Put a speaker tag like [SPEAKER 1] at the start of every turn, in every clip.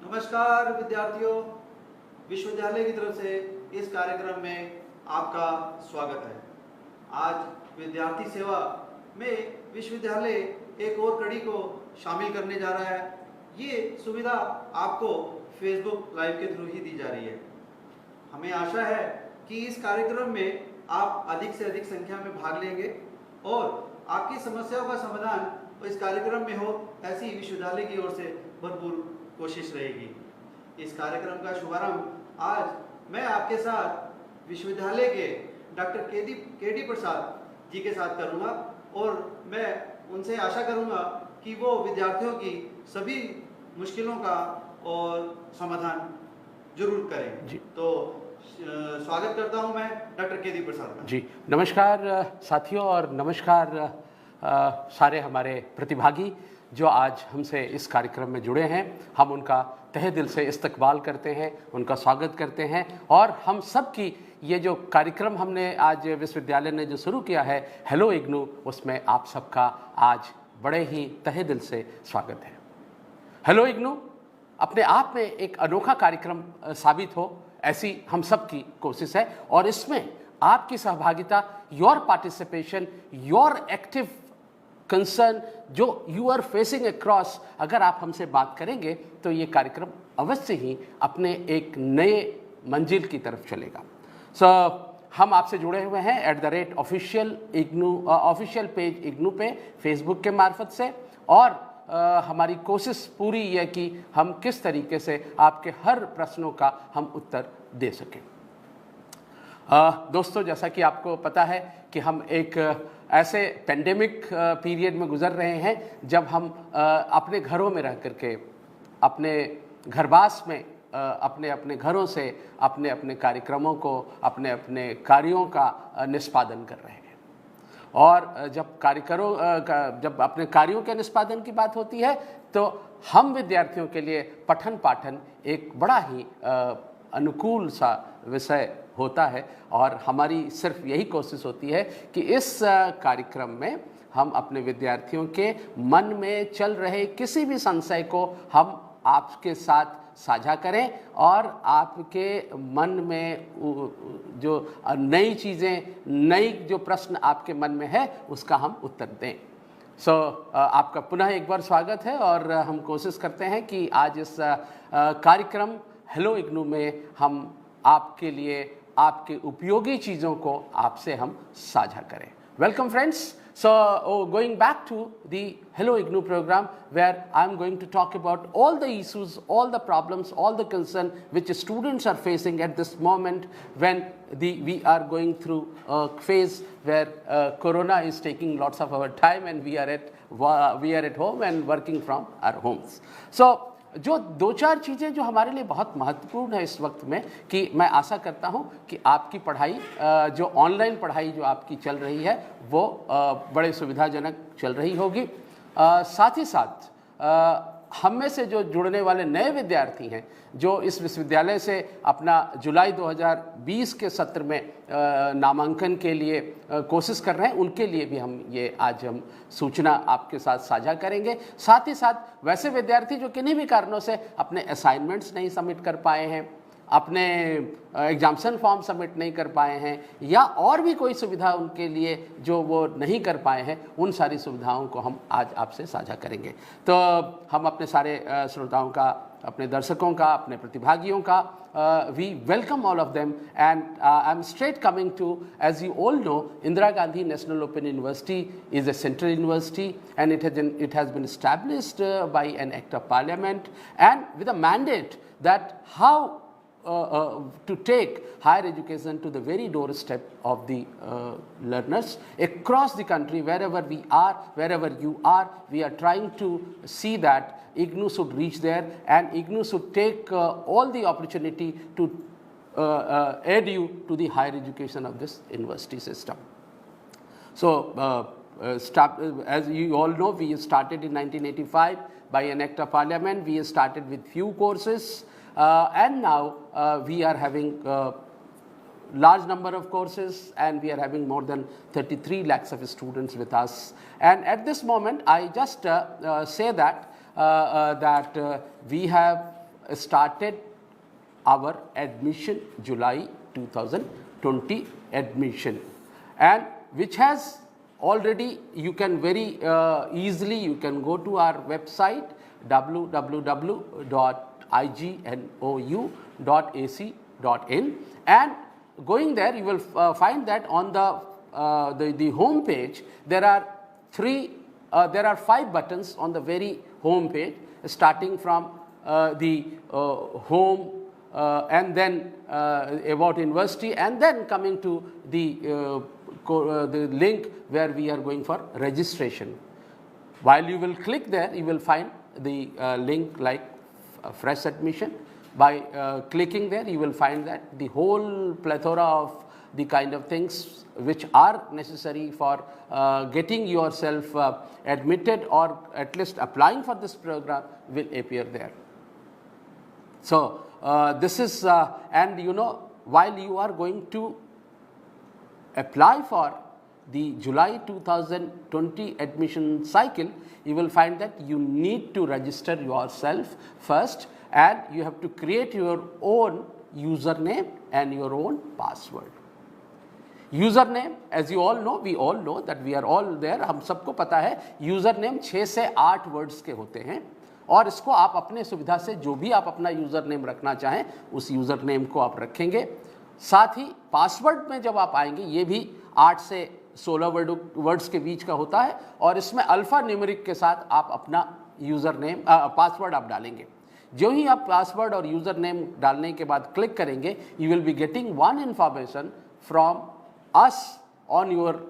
[SPEAKER 1] नमस्कार विद्यार्थियों, विश्वविद्यालय की तरफ से इस कार्यक्रम में आपका स्वागत है। आज विद्यार्थी सेवा में विश्वविद्यालय एक और कड़ी को शामिल करने जा रहा है। ये सुविधा आपको फेसबुक लाइव के थ्रू ही दी जा रही है। हमें आशा है कि इस कार्यक्रम में आप अधिक से अधिक संख्या में भाग लेंगे और आपकी समस्याओं का समाधान इस कार्यक्रम में हो, ऐसी विश्वविद्यालय की ओर से भरपूर कोशिश रहेगी। इस कार्यक्रम का शुभारंभ आज मैं आपके साथ विश्वविद्यालय के डॉक्टर के डी प्रसाद जी के साथ करूंगा और मैं उनसे आशा करूंगा कि वो विद्यार्थियों की सभी मुश्किलों का और समाधान जरूर करें जी। तो स्वागत करता हूं मैं डॉक्टर के डी प्रसाद का।
[SPEAKER 2] जी नमस्कार साथियों और नमस्कार सारे हमारे प्रतिभागी जो आज हमसे इस कार्यक्रम में जुड़े हैं। हम उनका तहे दिल से इस्तकबाल करते हैं, उनका स्वागत करते हैं और हम सब की ये जो कार्यक्रम हमने आज विश्वविद्यालय ने जो शुरू किया है हेलो इग्नू, उसमें आप सबका आज बड़े ही तहे दिल से स्वागत है। हेलो इग्नू अपने आप में एक अनोखा कार्यक्रम साबित हो, ऐसी हम सब की कोशिश है और इसमें आपकी सहभागिता, your participation, your active concern जो यू आर फेसिंग अक्रॉस, अगर आप हमसे बात करेंगे तो ये कार्यक्रम अवश्य ही अपने एक नए मंजिल की तरफ चलेगा। हम आपसे जुड़े हुए हैं @official IGNOU official page IGNOU पे फेसबुक के मार्फत से और हमारी कोशिश पूरी है कि हम किस तरीके से आपके हर प्रश्नों का हम उत्तर दे सकें। दोस्तों, जैसा कि आपको पता है कि हम एक ऐसे पेंडेमिक पीरियड में गुजर रहे हैं जब हम अपने घरों में रह करके अपने घरवास में अपने अपने घरों से अपने अपने कार्यक्रमों को, अपने अपने कार्यों का निष्पादन कर रहे हैं। और जब अपने कार्यों के निष्पादन की बात होती है तो हम विद्यार्थियों के लिए पठन पाठन एक बड़ा ही अनुकूल सा विषय होता है और हमारी सिर्फ यही कोशिश होती है कि इस कार्यक्रम में हम अपने विद्यार्थियों के मन में चल रहे किसी भी संशय को हम आपके साथ साझा करें और आपके मन में जो नई चीज़ें, नई जो प्रश्न आपके मन में है उसका हम उत्तर दें। आपका पुनः एक बार स्वागत है और हम कोशिश करते हैं कि आज इस कार्यक्रम हेलो इग्नू में हम आपके लिए आपके उपयोगी चीज़ों को आपसे हम साझा करें। Welcome friends. Going back to the Hello IGNU program, where I'm going to talk about all the issues, all the problems, all the concern which students are facing at this moment when we are going through a phase where Corona is taking lots of our time and we are at home and working from our homes. So जो दो चार चीज़ें जो हमारे लिए बहुत महत्वपूर्ण है इस वक्त में, कि मैं आशा करता हूं कि आपकी पढ़ाई, जो ऑनलाइन पढ़ाई जो आपकी चल रही है वो बड़े सुविधाजनक चल रही होगी। साथ ही साथ हम में से जो जुड़ने वाले नए विद्यार्थी हैं जो इस विश्वविद्यालय से अपना जुलाई 2020 के सत्र में नामांकन के लिए कोशिश कर रहे हैं, उनके लिए भी आज हम सूचना आपके साथ साझा करेंगे। साथ ही साथ वैसे विद्यार्थी जो किन्हीं भी कारणों से अपने असाइनमेंट्स नहीं सबमिट कर पाए हैं, अपने एग्जाम्शन फॉर्म सबमिट नहीं कर पाए हैं या और भी कोई सुविधा उनके लिए जो वो नहीं कर पाए हैं, उन सारी सुविधाओं को हम आज आपसे साझा करेंगे। तो हम अपने सारे श्रोताओं का, अपने दर्शकों का, अपने प्रतिभागियों का we welcome all of them and I'm straight coming to, as you all know, Indira Gandhi National Open University is a central university and it has been established by an act of parliament and with a mandate that how to take higher education to the very doorstep of the learners across the country, wherever we are, wherever you are. We are trying to see that IGNU should reach there and IGNU should take all the opportunity to aid you to the higher education of this university system. As you all know, we started in 1985 by an act of parliament. We started with few courses. And now we are having large number of courses and we are having more than 33 lakhs of students with us. And at this moment, I just say that we have started our admission July 2020 admission, and which has already, you can very easily, you can go to our website www.ignou.ac.in, and going there you will find that on the home page there are 5 buttons on the very home page, starting from the home and then about university, and then coming to the link where we are going for registration. While you will click there, you will find the link like fresh admission. By clicking there, you will find that the whole plethora of the kind of things which are necessary for getting yourself admitted or at least applying for this program will appear there. So this is and you know, while you are going to apply for the July 2020 admission cycle, you will find that you need to register yourself first, and you have to create your own username and your own password. Username, as you all know, we all know that we are all there, हम सबको पता है username 6 से 8 words के होते हैं, और इसको आप अपने सुविधा से जो भी आप अपना यूज़र नेम रखना चाहें उस यूज़र नेम को आप रखेंगे। साथ ही पासवर्ड में जब आप आएंगे, ये भी 8 से 16 वर्ड्स के बीच का होता है, और इसमें अल्फ़ा न्यूमेरिक के साथ आप अपना यूज़र नेम पासवर्ड आप डालेंगे। जो ही आप पासवर्ड और यूज़र नेम डालने के बाद क्लिक करेंगे, you will be getting one information from us on your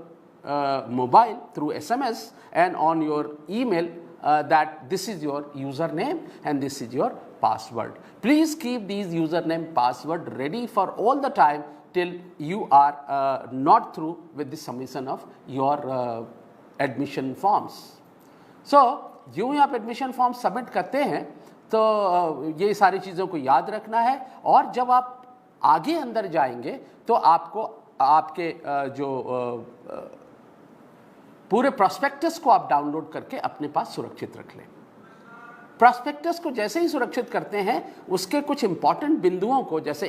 [SPEAKER 2] mobile through SMS and on your email that this is your username and this is your password. Please keep these username password ready for all the time till you are not through with the submission of your admission forms. So जो ही आप admission form submit करते हैं तो ये सारी चीज़ों को याद रखना है, और जब आप आगे अंदर जाएंगे तो आपको आपके जो पूरे प्रोस्पेक्टस को आप डाउनलोड करके अपने पास सुरक्षित रख लें। प्रोस्पेक्टस को जैसे ही सुरक्षित करते हैं, उसके कुछ इंपॉर्टेंट बिंदुओं को, जैसे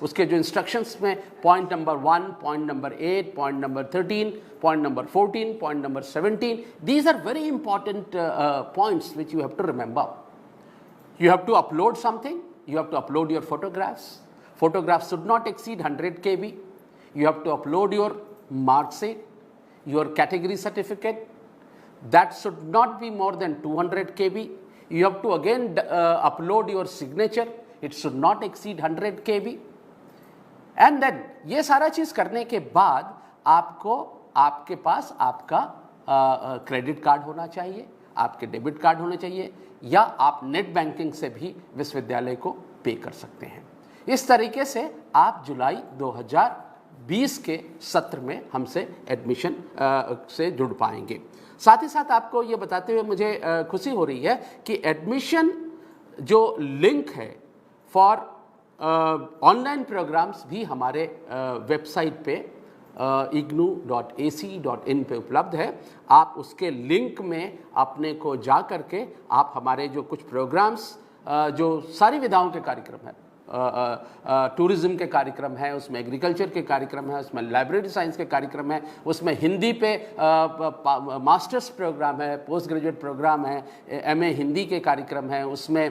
[SPEAKER 2] उसके जो इंस्ट्रक्शंस में point number 1, point number 8, point number 13, point number 14, point number 17, these are very important points which you have to remember. You have to upload something, you have to upload your photographs. Photographs should not exceed 100 KB. You have to upload your mark sheet, your category certificate. That should not be more than 200 KB. You have to again upload your signature. It should not exceed 100 KB. And then ये सारा चीज़ करने के बाद आपको आपके पास आपका credit card होना चाहिए, आपके डेबिट कार्ड होने चाहिए, या आप नेट बैंकिंग से भी विश्वविद्यालय को पे कर सकते हैं। इस तरीके से आप जुलाई 2020 के सत्र में हमसे एडमिशन से जुड़ पाएंगे। साथ ही साथ आपको ये बताते हुए मुझे खुशी हो रही है कि एडमिशन जो लिंक है फॉर ऑनलाइन प्रोग्राम्स भी हमारे वेबसाइट पे ignou.ac.in पे उपलब्ध है। आप उसके लिंक में अपने को जा करके आप हमारे जो कुछ प्रोग्राम्स जो सारी विधाओं के कार्यक्रम हैं, टूरिज्म के कार्यक्रम है, उसमें एग्रीकल्चर के कार्यक्रम है, उसमें लाइब्रेरी साइंस के कार्यक्रम है, उसमें हिंदी पे मास्टर्स प्रोग्राम है, पोस्ट ग्रेजुएट प्रोग्राम है, एमए हिंदी के कार्यक्रम है, उसमें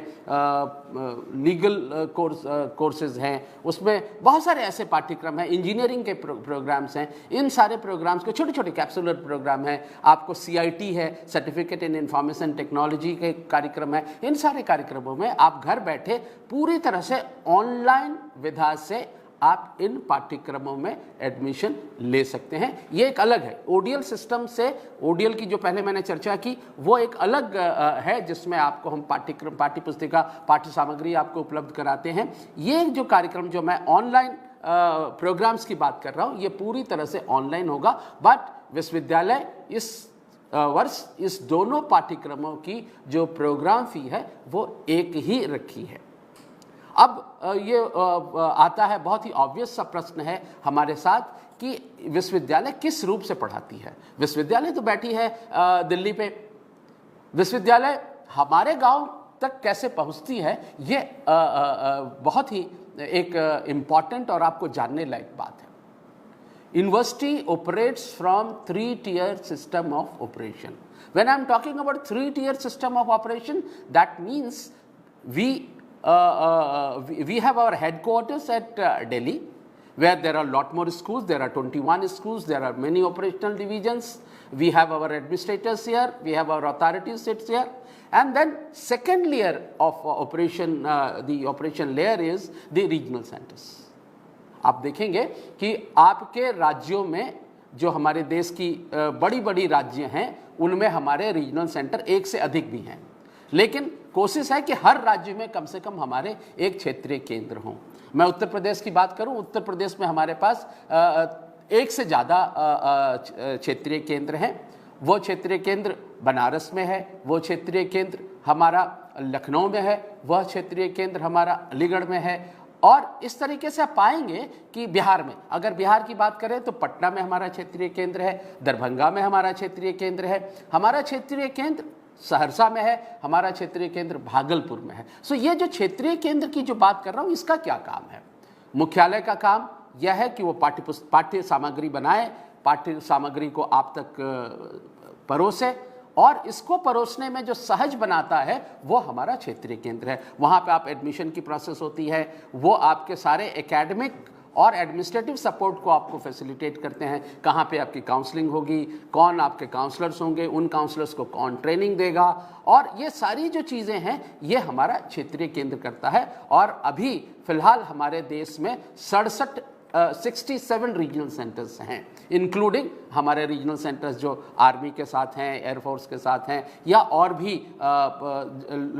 [SPEAKER 2] लीगल कोर्सेज हैं, उसमें बहुत सारे ऐसे पाठ्यक्रम हैं, इंजीनियरिंग के प्रोग्राम्स हैं। इन सारे प्रोग्राम्स को छोटे छोटे कैप्सुलर प्रोग्राम है, आपको CIT है, सर्टिफिकेट इन इंफॉर्मेशन टेक्नोलॉजी के कार्यक्रम है। इन सारे कार्यक्रमों में आप घर बैठे पूरी तरह से ऑनलाइन विधा से आप इन पाठ्यक्रमों में एडमिशन ले सकते हैं। ये एक अलग है ODL सिस्टम से। ODL की जो पहले मैंने चर्चा की वो एक अलग है, जिसमें आपको हम पाठ्यक्रम, पाठ्य पुस्तिका, पाठ्य सामग्री आपको उपलब्ध कराते हैं। ये जो कार्यक्रम जो मैं ऑनलाइन प्रोग्राम्स की बात कर रहा हूँ, ये पूरी तरह से ऑनलाइन होगा, बट विश्वविद्यालय इस वर्ष इस दोनों पाठ्यक्रमों की जो प्रोग्राम फी है वो एक ही रखी है। अब ये आता है बहुत ही ऑब्वियस सा प्रश्न है हमारे साथ कि विश्वविद्यालय किस रूप से पढ़ाती है। विश्वविद्यालय तो बैठी है दिल्ली पे। विश्वविद्यालय हमारे गांव तक कैसे पहुंचती है, ये बहुत ही एक इम्पॉर्टेंट और आपको जानने लायक बात है। University operates from 3-tier system of operation. When I am talking about 3-tier system of operation, that means we have our headquarters at Delhi, where there are a lot more schools. There are 21 schools. There are many operational divisions. We have our administrators here. We have our authorities sits here. And then second layer of operation, the operation layer is the regional centers. आप देखेंगे कि आपके राज्यों में जो हमारे देश की बड़ी बड़ी राज्य हैं, उनमें हमारे रीजनल सेंटर एक से अधिक भी हैं, लेकिन कोशिश है कि हर राज्य में कम से कम हमारे एक क्षेत्रीय केंद्र हों। मैं उत्तर प्रदेश की बात करूं, उत्तर प्रदेश में हमारे पास एक से ज़्यादा क्षेत्रीय केंद्र हैं। वो क्षेत्रीय केंद्र बनारस में है, वो क्षेत्रीय केंद्र हमारा लखनऊ में है, वह क्षेत्रीय केंद्र हमारा अलीगढ़ में है। और इस तरीके से आप पाएंगे कि बिहार में, अगर बिहार की बात करें तो पटना में हमारा क्षेत्रीय केंद्र है, दरभंगा में हमारा क्षेत्रीय केंद्र है, हमारा क्षेत्रीय केंद्र सहरसा में है, हमारा क्षेत्रीय केंद्र भागलपुर में है। सो ये जो क्षेत्रीय केंद्र की जो बात कर रहा हूँ, इसका क्या काम है? मुख्यालय का काम यह है कि वो पाठ्य सामग्री बनाए, पाठ्य सामग्री को आप तक परोसे, और इसको परोसने में जो सहज बनाता है वो हमारा क्षेत्रीय केंद्र है। वहाँ पे आप एडमिशन की प्रोसेस होती है, वो आपके सारे एकेडमिक और एडमिनिस्ट्रेटिव सपोर्ट को आपको फैसिलिटेट करते हैं। कहाँ पे आपकी काउंसलिंग होगी, कौन आपके काउंसलर्स होंगे, उन काउंसलर्स को कौन ट्रेनिंग देगा, और ये सारी जो चीज़ें हैं ये हमारा क्षेत्रीय केंद्र करता है। और अभी फ़िलहाल हमारे देश में 67 रीजनल सेंटर्स हैं, इंक्लूडिंग हमारे रीजनल सेंटर्स जो आर्मी के साथ हैं, एयरफोर्स के साथ हैं, या और भी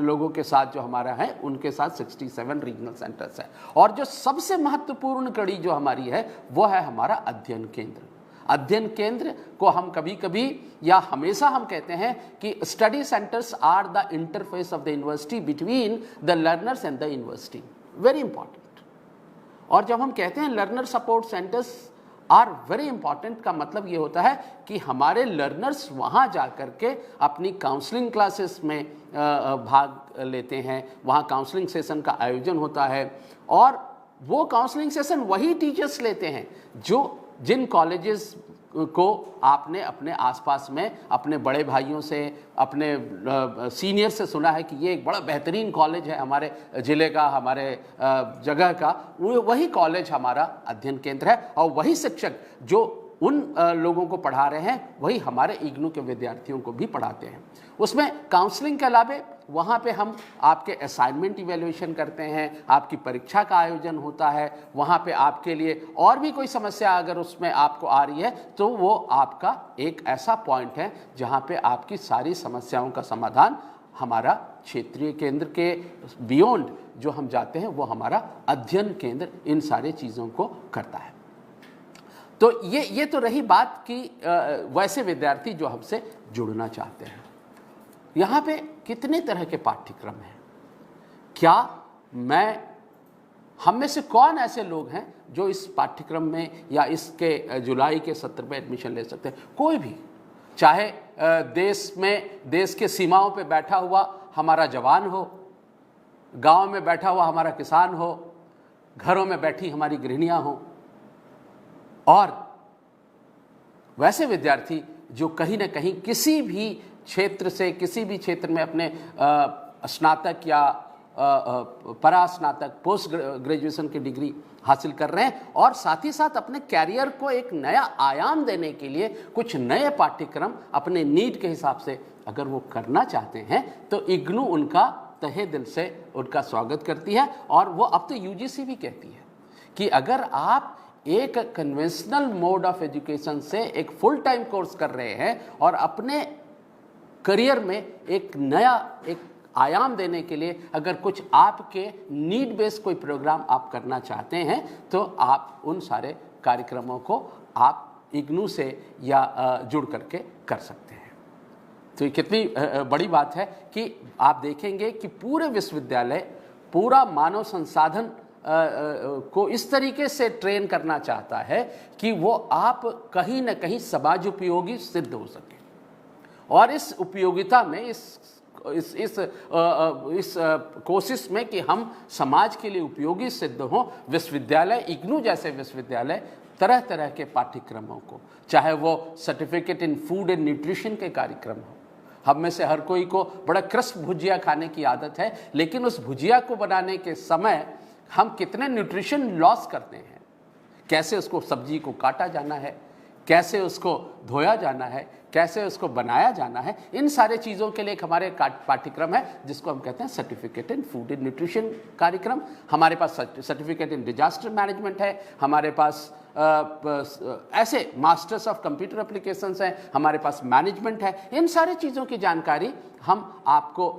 [SPEAKER 2] लोगों के साथ जो हमारा है, उनके साथ 67 रीजनल सेंटर्स हैं। और जो सबसे महत्वपूर्ण कड़ी जो हमारी है वो है हमारा अध्ययन केंद्र। अध्ययन केंद्र को हम कभी कभी या हमेशा हम कहते हैं कि study centres are the interface of the university between the learners and the university. Very important. और जब हम कहते हैं learner support centres are very important, का मतलब ये होता है कि हमारे लर्नर्स वहाँ जा कर के अपनी काउंसलिंग क्लासेस में भाग लेते हैं, वहाँ काउंसलिंग सेशन का आयोजन होता है, और वो काउंसलिंग सेशन वही टीचर्स लेते हैं जिन कॉलेजेस को आपने अपने आसपास में अपने बड़े भाइयों से, अपने सीनियर से सुना है कि ये एक बड़ा बेहतरीन कॉलेज है हमारे ज़िले का, हमारे जगह का, वही कॉलेज हमारा अध्ययन केंद्र है। और वही शिक्षक जो उन लोगों को पढ़ा रहे हैं वही हमारे इग्नू के विद्यार्थियों को भी पढ़ाते हैं। उसमें काउंसलिंग के अलावे वहाँ पे हम आपके असाइनमेंट इवैल्यूएशन करते हैं, आपकी परीक्षा का आयोजन होता है, वहाँ पे आपके लिए और भी कोई समस्या अगर उसमें आपको आ रही है तो वो आपका एक ऐसा पॉइंट है जहाँ पे आपकी सारी समस्याओं का समाधान हमारा क्षेत्रीय केंद्र के बियॉन्ड जो हम जाते हैं वो हमारा अध्ययन केंद्र इन सारी चीज़ों को करता है। तो ये तो रही बात कि वैसे विद्यार्थी जो हमसे जुड़ना चाहते हैं। यहाँ पे कितने तरह के पाठ्यक्रम हैं? क्या हम में से कौन ऐसे लोग हैं जो इस पाठ्यक्रम में या इसके जुलाई के सत्र में एडमिशन ले सकते हैं? कोई भी, चाहे देश के सीमाओं पे बैठा हुआ हमारा जवान हो, गांव में बैठा हुआ हमारा किसान हो, घरों में बैठी हमारी गृहिणियां हो, और वैसे विद्यार्थी जो कहीं ना कहीं किसी भी क्षेत्र से, किसी भी क्षेत्र में अपने स्नातक या परास्नातक, पोस्ट ग्रेजुएशन की डिग्री हासिल कर रहे हैं, और साथ ही साथ अपने कैरियर को एक नया आयाम देने के लिए कुछ नए पाठ्यक्रम अपने नीड के हिसाब से अगर वो करना चाहते हैं तो इग्नू उनका तहे दिल से उनका स्वागत करती है। और वो अब तो यूजीसी भी कहती है कि अगर आप एक कन्वेंशनल मोड ऑफ एजुकेशन से एक फुल टाइम कोर्स कर रहे हैं और अपने करियर में एक नया एक आयाम देने के लिए अगर कुछ आपके नीड बेस्ड कोई प्रोग्राम आप करना चाहते हैं तो आप उन सारे कार्यक्रमों को आप इग्नू से या जुड़ करके कर सकते हैं। तो ये कितनी बड़ी बात है कि आप देखेंगे कि पूरे विश्वविद्यालय, पूरा मानव संसाधन को इस तरीके से ट्रेन करना चाहता है कि वो आप कहीं ना कहीं समाज उपयोगी सिद्ध हो सके। और इस उपयोगिता में, इस इस कोशिश में कि हम समाज के लिए उपयोगी सिद्ध हों, विश्वविद्यालय, इग्नू जैसे विश्वविद्यालय तरह तरह के पाठ्यक्रमों को, चाहे वो certificate in food and nutrition के कार्यक्रम हो। हम में से हर कोई को बड़ा क्रिस्प भुजिया खाने की आदत है, लेकिन उस भुजिया को बनाने के समय हम कितने न्यूट्रिशन लॉस करते हैं, कैसे उसको सब्जी को काटा जाना है, कैसे उसको धोया जाना है, कैसे उसको बनाया जाना है, इन सारे चीज़ों के लिए एक हमारे पाठ्यक्रम है जिसको हम कहते हैं certificate in food and nutrition कार्यक्रम। हमारे पास सर्टिफिकेट इन डिजास्टर मैनेजमेंट है, हमारे पास ऐसे मास्टर्स ऑफ कंप्यूटर एप्लीकेशंस हैं, हमारे पास मैनेजमेंट है। इन सारी चीज़ों की जानकारी हम आपको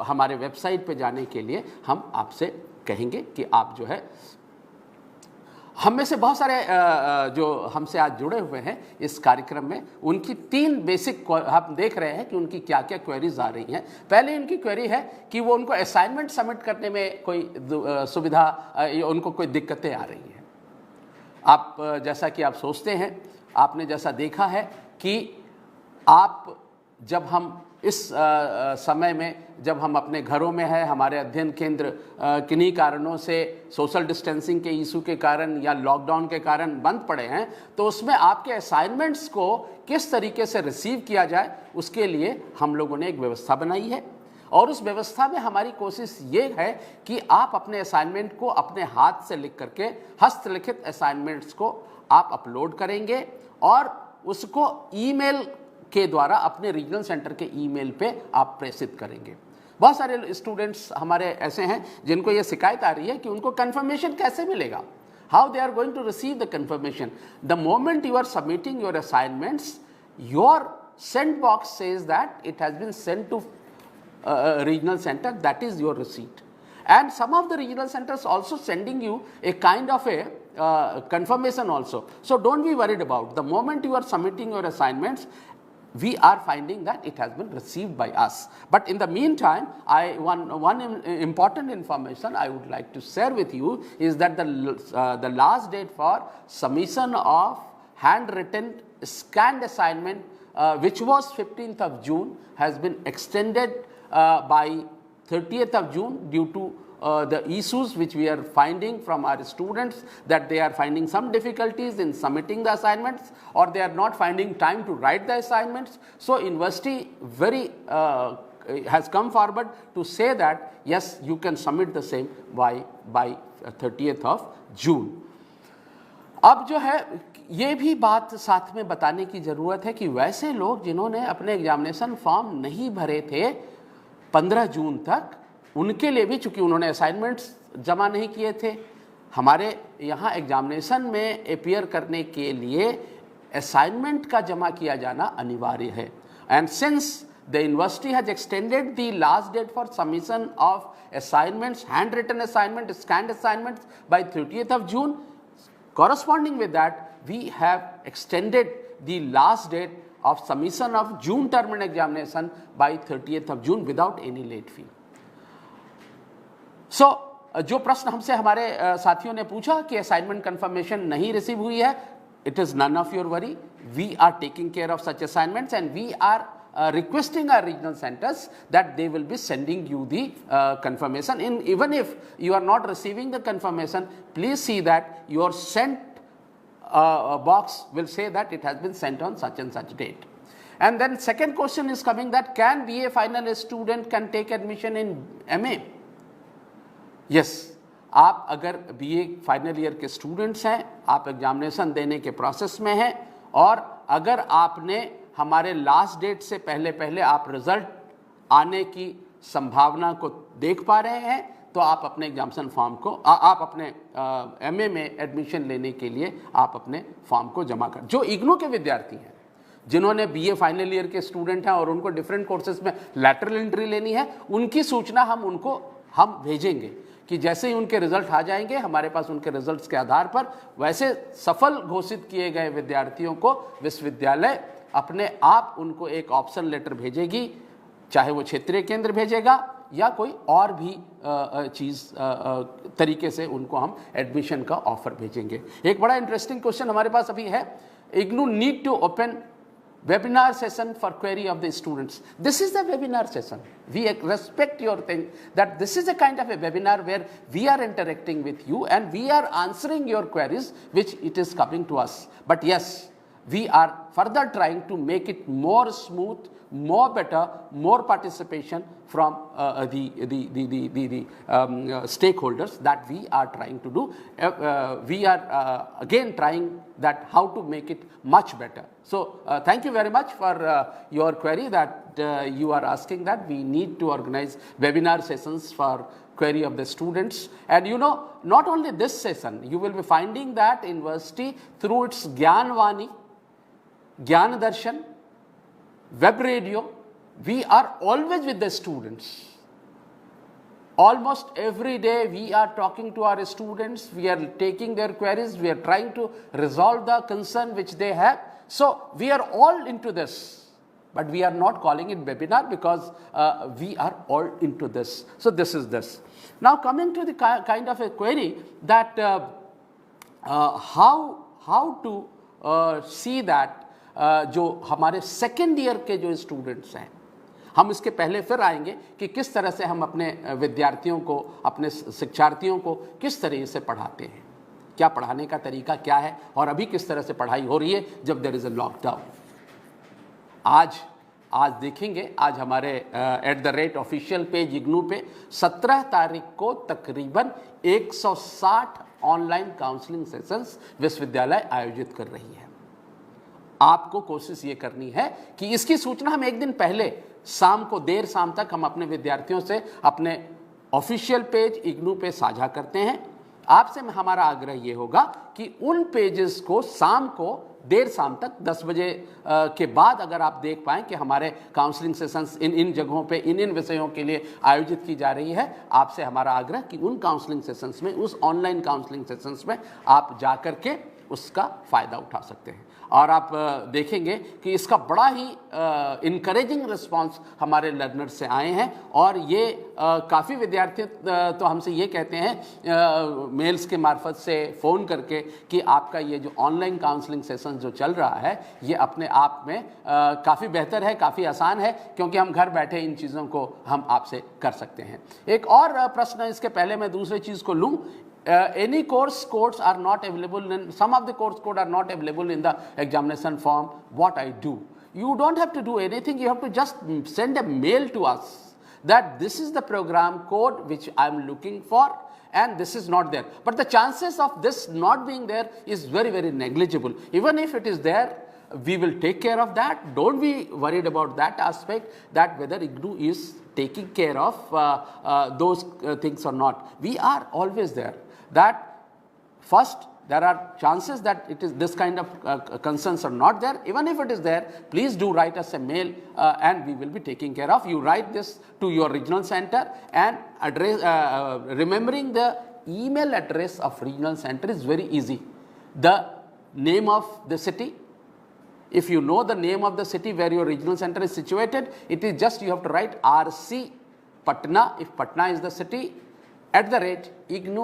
[SPEAKER 2] हमारे वेबसाइट पे जाने के लिए हम आपसे कहेंगे कि आप जो है, हम में से बहुत सारे जो हमसे आज जुड़े हुए हैं इस कार्यक्रम में, उनकी 3 बेसिक हम देख रहे हैं कि उनकी क्या क्या क्वेरीज आ रही हैं। पहले इनकी क्वेरी है कि वो उनको असाइनमेंट सबमिट करने में कोई सुविधा, उनको कोई दिक्कतें आ रही हैं। आप जैसा कि आप सोचते हैं, आपने जैसा देखा है कि आप जब हम इस समय में जब हम अपने घरों में हैं, हमारे अध्ययन केंद्र किन्हीं कारणों से सोशल डिस्टेंसिंग के इशू के कारण या लॉकडाउन के कारण बंद पड़े हैं, तो उसमें आपके असाइनमेंट्स को किस तरीके से रिसीव किया जाए, उसके लिए हम लोगों ने एक व्यवस्था बनाई है। और उस व्यवस्था में हमारी कोशिश ये है कि आप अपने असाइनमेंट को अपने हाथ से लिख करके, हस्तलिखित असाइनमेंट्स को आप अपलोड करेंगे और उसको ईमेल के द्वारा अपने रीजनल सेंटर के ईमेल पे आप प्रेषित करेंगे। बहुत सारे स्टूडेंट्स हमारे ऐसे हैं जिनको ये शिकायत आ रही है कि उनको कंफर्मेशन कैसे मिलेगा, how they are going to receive the confirmation. The moment you are submitting your assignments, your send box says that it has been sent to regional center, that is your receipt. And some of the regional centers also sending you a kind of a confirmation also. So don't be worried about. The moment you are submitting your assignments, we are finding that it has been received by us. But in the meantime, one important information I would like to share with you is that the last date for submission of handwritten scanned assignment, which was 15th of June, has been extended by 30th of June due to the issues which we are finding from our students, that they are finding some difficulties in submitting the assignments or they are not finding time to write the assignments. So university has come forward to say that yes, you can submit the same by 30th of June. अब जो है ये भी बात साथ में बताने की ज़रूरत है कि वैसे लोग जिन्होंने अपने एग्जामिनेशन फॉर्म नहीं भरे थे 15 जून तक, उनके लिए भी, चूंकि उन्होंने असाइनमेंट्स जमा नहीं किए थे, हमारे यहाँ एग्जामिनेशन में अपीयर करने के लिए असाइनमेंट का जमा किया जाना अनिवार्य है। And since the university has extended the last date for submission of assignments, hand written assignment, scanned assignments by 30th of June, corresponding with that we have extended the last date of submission of June term and examination by 30th of June without any late fee. So जो प्रश्न हमसे हमारे साथियों ने पूछा कि assignment confirmation नहीं receive हुई है, it is none of your worry. We are taking care of such assignments and we are requesting our regional centers that they will be sending you the confirmation. Even if you are not receiving the confirmation, please see that your sent box will say that it has been sent on such and such date. And then second question is coming that can BA final student can take admission in MA? Yes, आप अगर BA final year के students हैं, आप examination देने के process में हैं और अगर आपने हमारे लास्ट डेट से पहले आप रिजल्ट आने की संभावना को देख पा रहे हैं, तो आप अपने एग्जामिनेशन फॉर्म को आप अपने MA में एडमिशन लेने के लिए आप अपने फॉर्म को जमा कर। जो इग्नू के विद्यार्थी हैं, जिन्होंने BA फाइनल ईयर के स्टूडेंट हैं और उनको डिफरेंट कोर्सेज में लैटरल एंट्री लेनी है, उनकी सूचना हम भेजेंगे कि जैसे ही उनके रिजल्ट आ जाएंगे, हमारे पास उनके रिजल्ट्स के आधार पर वैसे सफल घोषित किए गए विद्यार्थियों को विश्वविद्यालय अपने आप उनको एक ऑप्शन लेटर भेजेगी, चाहे वो क्षेत्रीय केंद्र भेजेगा या कोई और भी तरीके से उनको हम एडमिशन का ऑफर भेजेंगे। एक बड़ा इंटरेस्टिंग क्वेश्चन हमारे पास अभी है, IGNOU need to open webinar session for query of the students. This is the webinar session. We respect your thing that this is a kind of a webinar where we are interacting with you and we are answering your queries which it is coming to us. But yes, we are further trying to make it more smooth, more better, more participation from the stakeholders that we are trying to do. We are again trying that how to make it much better. So thank you very much for your query that you are asking that we need to organize webinar sessions for query of the students. And you know, not only this session, you will be finding that university through its Gyanvani, Gyan Darshan, web radio, we are always with the students. Almost every day we are talking to our students, we are taking their queries, we are trying to resolve the concern which they have. So we are all into this, but we are not calling it webinar because we are all into this. So this is this. Now coming to the kind of a query that how to see that जो हमारे second year के जो students हैं, हम इसके पहले फिर आएंगे कि किस तरह से हम अपने विद्यार्थियों को, अपने शिक्षार्थियों को किस तरह से पढ़ाते हैं, क्या पढ़ाने का तरीका क्या है और अभी किस तरह से पढ़ाई हो रही है जब देयर इज़ अ लॉकडाउन। आज देखेंगे, आज हमारे @ऑफिशियल पेज इग्नू पे 17 तारीख को तकरीबन 160 ऑनलाइन काउंसलिंग सेशंस विश्वविद्यालय आयोजित कर रही है। आपको कोशिश ये करनी है कि इसकी सूचना हम एक दिन पहले शाम को देर शाम तक हम अपने विद्यार्थियों से अपने ऑफिशियल पेज इग्नू पे साझा करते हैं। आपसे हमारा आग्रह ये होगा कि उन पेजेस को शाम को देर शाम तक 10 बजे के बाद अगर आप देख पाएं कि हमारे काउंसलिंग सेशंस इन जगहों पे इन विषयों के लिए आयोजित की जा रही है, आपसे हमारा आग्रह कि उन काउंसलिंग सेशंस में, उस ऑनलाइन काउंसलिंग सेशंस में आप जा कर के उसका फ़ायदा उठा सकते हैं। और आप देखेंगे कि इसका बड़ा ही इनकरेजिंग रिस्पांस हमारे लर्नर्स से आए हैं और ये काफ़ी विद्यार्थी तो हमसे ये कहते हैं मेल्स के मार्फत से फ़ोन करके कि आपका ये जो ऑनलाइन काउंसलिंग सेशन जो चल रहा है ये अपने आप में काफ़ी बेहतर है, काफ़ी आसान है, क्योंकि हम घर बैठे इन चीज़ों को हम आपसे कर सकते हैं। एक और प्रश्न, इसके पहले मैं दूसरी चीज़ को लूँ। Any course codes are not available in, some of the course code are not available in the examination form. What I do? You don't have to do anything. You have to just send a mail to us that this is the program code which I am looking for and this is not there. But the chances of this not being there is very, very negligible. Even if it is there, we will take care of that. Don't be worried about that aspect, that whether IGNOU is taking care of those things or not. We are always there. That first, there are chances that it is this kind of concerns are not there. Even if it is there, please do write us a mail and we will be taking care of. You write this to your regional center and address, remembering the email address of regional center is very easy. The name of the city. If you know the name of the city where your regional center is situated, it is just you have to write RC Patna, if Patna is the city, @ignou.ac.in.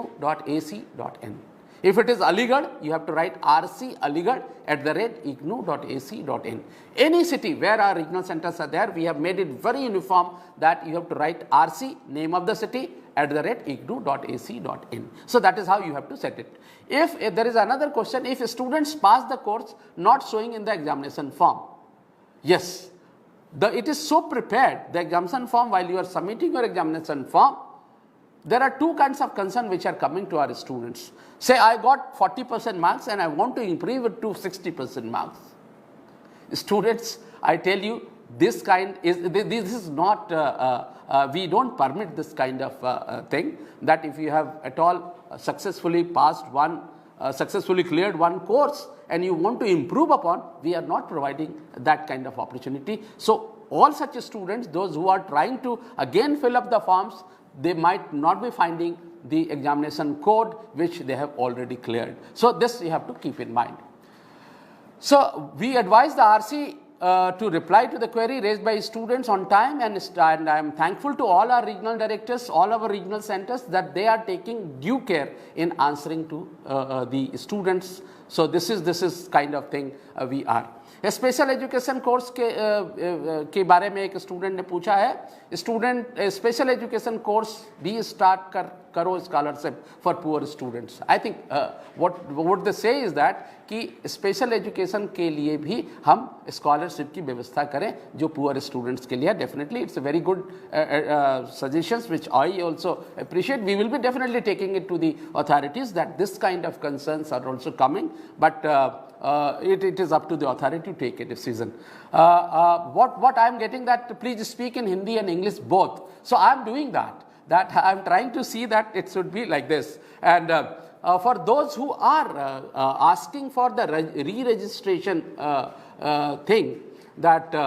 [SPEAKER 2] If it is Aligarh, you have to write RC Aligarh @ignou.ac.in. Any city where our regional centers are there, we have made it very uniform that you have to write RC, name of the city, @ignou.ac.in. So that is how you have to set it. If there is another question, if students pass the course not showing in the examination form, yes, it is so prepared, the examination form, while you are submitting your examination form, there are two kinds of concern which are coming to our students. Say I got 40% marks and I want to improve it to 60% marks. Students, I tell you, this is not, we don't permit this kind of thing, that if you have at all successfully passed one, successfully cleared one course and you want to improve upon, we are not providing that kind of opportunity. So all such students, those who are trying to again fill up the forms, they might not be finding the examination code which they have already cleared. So this you have to keep in mind. So we advise the RC to reply to the query raised by students on time, and I am thankful to all our regional directors, all our regional centers, that they are taking due care in answering to the students. So this is kind of thing we are. Special education course के बारे में एक student ने पूछा है, student special education course भी start करो scholarship for poor students. I think what they से इज दैट कि स्पेशल एजुकेशन के लिए भी हम स्कॉलरशिप की व्यवस्था करें जो पुअर स्टूडेंट्स के लिए। Definitely it's a very good suggestions which I also appreciate. We will be definitely taking it to the authorities that this kind of concerns are also coming, but it is up to the authority to take a decision. What I am getting that please speak in Hindi and English both. So I am doing that. I am trying to see that it should be like this. And for those who are asking for the re-registration thing, that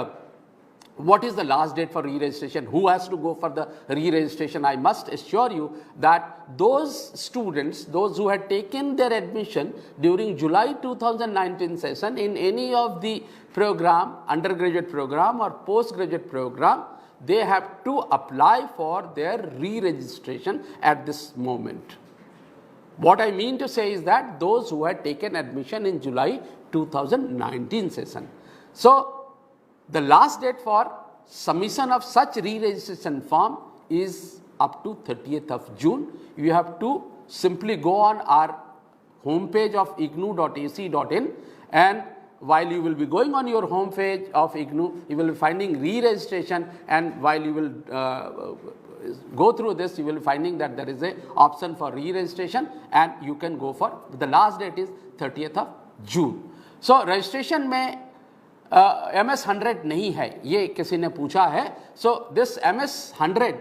[SPEAKER 2] what is the last date for re-registration, who has to go for the re-registration, I must assure you that those students, those who had taken their admission during July 2019 session in any of the program, undergraduate program or postgraduate program, they have to apply for their re-registration at this moment. What I mean to say is that those who had taken admission in July 2019 session. So the last date for submission of such re-registration form is up to 30th of June. You have to simply go on our homepage of ignou.ac.in, and while you will be going on your homepage of IGNOU, you will be finding re-registration, and while you will go through this, you will be finding that there is a option for re-registration and you can go for, the last date is 30th of June. So registration में MS100 नहीं है, ये किसी ने पूछा है। So this MS100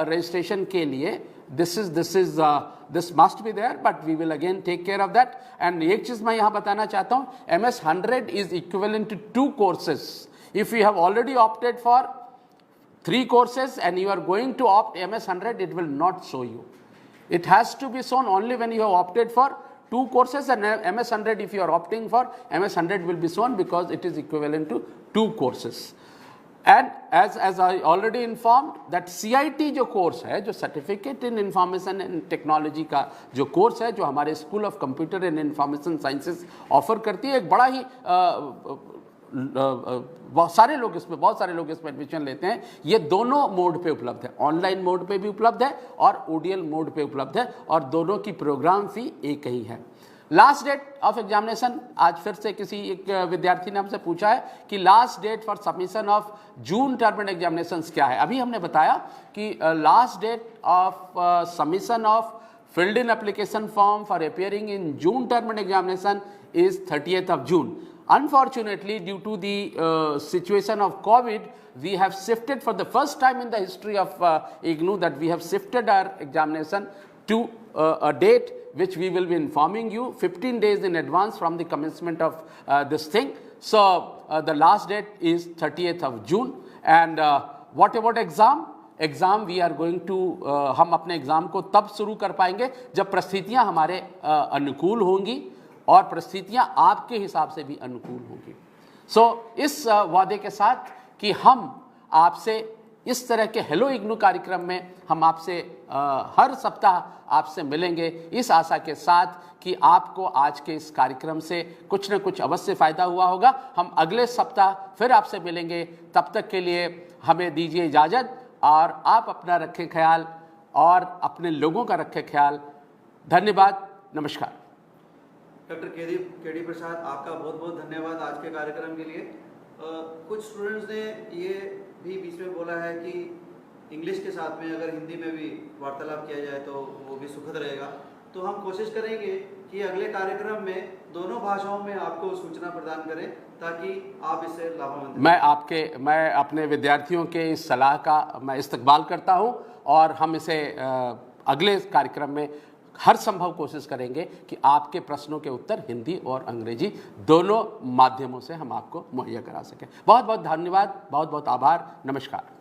[SPEAKER 2] registration के लिए this must be there, but we will again take care of that. And एक चीज मैं यहाँ बताना चाहता हूँ, MS100 is equivalent to 2 courses. If you have already opted for 3 courses and you are going to opt MS100, it will not show you. It has to be shown only when you have opted for 2 courses, and MS100, if you are opting for MS100, will be shown because it is equivalent to 2 courses. And as I already informed that CIT जो course है, जो certificate in information and technology का जो course है, जो हमारे school of computer and information sciences offer करती है, एक बड़ा ही बहुत सारे लोग इसमें एडमिशन लेते हैं। ये दोनों मोड पे उपलब्ध है, ऑनलाइन मोड पे भी उपलब्ध है और ODL मोड पे उपलब्ध है, और दोनों की प्रोग्राम फी एक ही है। लास्ट डेट ऑफ एग्जामिनेशन, आज फिर से किसी एक विद्यार्थी ने हमसे पूछा है कि last date for submission of June term end examinations क्या है। अभी हमने बताया कि last date of submission of filled in application form for appearing in June term and examination is 30th of June. Unfortunately, due to the situation of COVID, we have shifted for the first time in the history of IGNOU, that we have shifted our examination to a date which we will be informing you 15 days in advance from the commencement of this thing. So the last date is 30th of June. And what about exam? Exam we are going to, हम अपने exam को तब शुरू कर पाएंगे जब परिस्थितियां हमारे अनुकूल होंगी और परिस्थितियां आपके हिसाब से भी अनुकूल होंगी। सो इस वादे के साथ कि हम आपसे इस तरह के हेलो इग्नू कार्यक्रम में हम आपसे हर सप्ताह आपसे मिलेंगे, इस आशा के साथ कि आपको आज के इस कार्यक्रम से कुछ न कुछ अवश्य फ़ायदा हुआ होगा। हम अगले सप्ताह फिर आपसे मिलेंगे, तब तक के लिए हमें दीजिए इजाज़त, और आप अपना रखें ख्याल और अपने लोगों का रखें ख्याल। धन्यवाद, नमस्कार।
[SPEAKER 1] डॉक्टर केडी प्रसाद, आपका बहुत बहुत धन्यवाद आज के कार्यक्रम के लिए। कुछ स्टूडेंट्स ने ये भी बीच में बोला है कि इंग्लिश के साथ में अगर हिंदी में भी वार्तालाप किया जाए तो वो भी सुखद रहेगा। तो हम कोशिश करेंगे कि अगले कार्यक्रम में दोनों भाषाओं में आपको सूचना प्रदान करें ताकि आप इससे लाभान्वित।
[SPEAKER 2] मैं अपने विद्यार्थियों के इस सलाह का मैं इस्तकबाल करता हूं, और हम इसे अगले कार्यक्रम में हर संभव कोशिश करेंगे कि आपके प्रश्नों के उत्तर हिंदी और अंग्रेजी दोनों माध्यमों से हम आपको मुहैया करा सकें। बहुत बहुत धन्यवाद, बहुत बहुत आभार, नमस्कार।